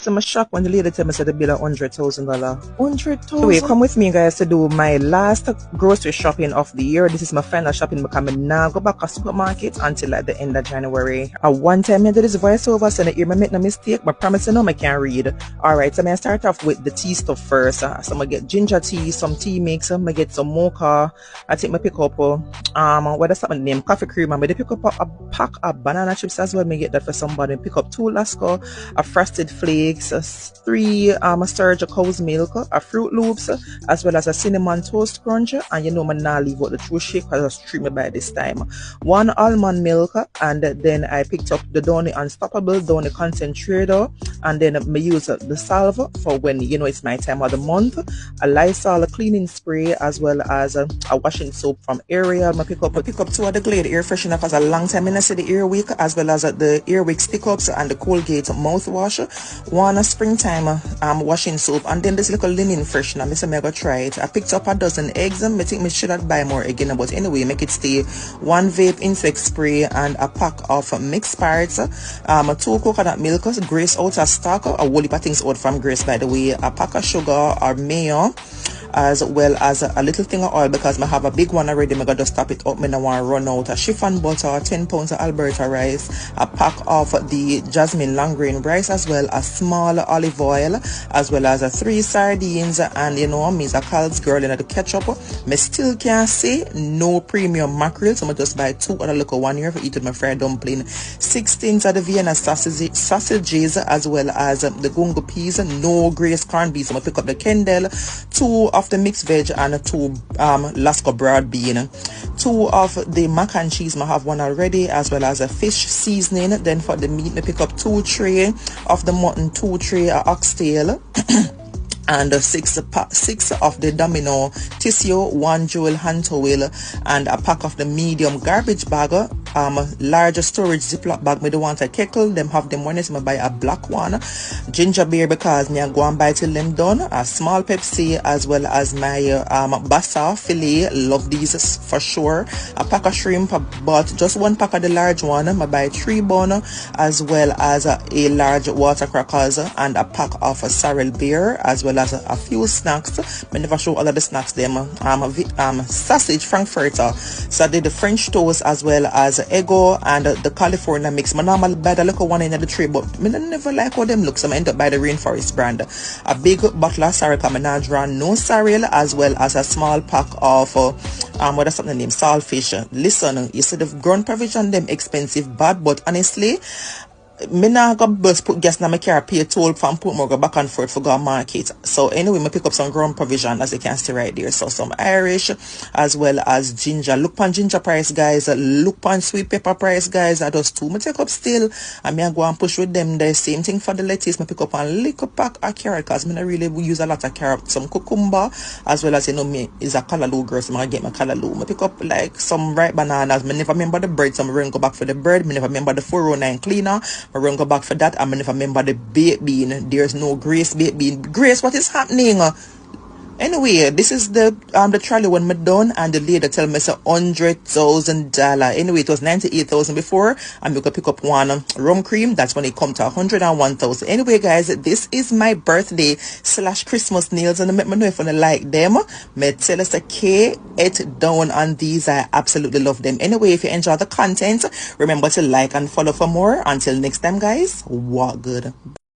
So I'm shocked when the lady tell me said the bill $100,000. 100,000. Wait, come with me guys to do my last grocery shopping of the year. This is my final shopping because I now go back to supermarket until at the end of January. At one time I did this voiceover so I hear me make no mistake, but promise you I can't read. Alright, so I'm gonna start off with the tea stuff first. So I'm gonna get ginger tea, some tea mix, I'm gonna get some mocha. I take my pick up what is that name? Coffee cream. I'm gonna pick up a pack of banana chips as well. Me get that for somebody. Pick up 2 Lasco, a frosted flakes, 3 Sturge cow's milk, a Fruit Loops, as well as a cinnamon toast crunch. And you know me now leave out the true shake because I was streaming by this time. 1 almond milk, and then I picked up the Downy Unstoppable, Downy Concentrator, and then me use the salve for when you know it's my time of the month. A Lysol cleaning spray, as well as a washing soap from Ariel. I pick up 2 of the Glade air freshener because a long time I see the Airwick, as well as the Airwick stick ups and the Colgate mouthwash. 1 springtime washing soap, and then this little linen freshener. I say I go try it. I picked up a dozen eggs. I think I should not buy more again, but anyway, make it stay. 1 vape insect spray and a pack of mixed parts. 2 coconut milk, Grace out of stock. A whole heap of things out from Grace, by the way. A pack of sugar or mayo, as well as a little thing of oil because I have a big one already. I gotta stop it up. I don't want to run out. A chiffon butter, 10 pounds of Alberta rice, a pack of the jasmine long grain rice, as well as small olive oil, as well as 3 sardines, and you know me as a Carl's girl in the ketchup. I still can't say no premium mackerel, so I just buy 2 other little one here for eating my fried dumpling. 16 of the Vienna sausages, as well as the gungo peas. No Grace corned beef, so I pick up the Kendall. 2 of the mixed veg and 2 Lasco broad bean. 2 of the mac and cheese, I have 1 already, as well as a fish seasoning. Then for the meat, I pick up 2 tray of the mutton, 2 tray of oxtail. And 6 of the Domino tissue, 1 jewel hand towel, and a pack of the medium garbage bag. Larger storage Ziploc bag. Me don't want a kettle. Them have them one, so I buy a black one. Ginger beer because me I go and buy till them done. A small Pepsi, as well as my bassa fillet. Love these for sure. A pack of shrimp, but just 1 pack of the large one. I buy 3 bun, as well as a large water crackers and a pack of sorrel beer, as well as a few snacks. I never show all of the snacks them. Sausage frankfurter. So I did the French toast, as well as Eggo and the California mix. I normally buy the little one in the tray, but I never like how them look, so I end up by the Rainforest brand. A big bottle of sorrel, I now draw no sorrel, as well as a small pack of what is the name, saltfish. Listen, you see the ground provision them expensive bad, but honestly me nah go bus put gas na my car, pay toll from Portmore, go back and forth for go market. So anyway, me pick up some ground provision, as you can see right there. So some Irish, as well as ginger. Look on ginger price, guys. Look on sweet pepper price, guys. I just 2 me take up still, and me I go and push with them. The same thing for the lettuce. Me pick up a little pack of carrot, cause me not really use a lot of carrot. Some cucumber, as well as you know me is a callaloo girl, so I get my callaloo. Me pick up like some ripe bananas. Me never remember the bread, so I run go back for the bread. Me never remember the 409 cleaner. I run go back for that. I mean, if I remember the baked bean, there's no Grace baked bean. Grace, what is happening? Anyway, this is the trolley when me done, and the lady tell me it's $100,000. Anyway, it was 98,000 before, and we could pick up 1 rum cream. That's when it come to 101,000. Anyway, guys, this is my birthday / Christmas nails, and I make me know if you like them. Me tell us a K it down on these. I absolutely love them. Anyway, if you enjoy the content, remember to like and follow for more. Until next time, guys, walk good.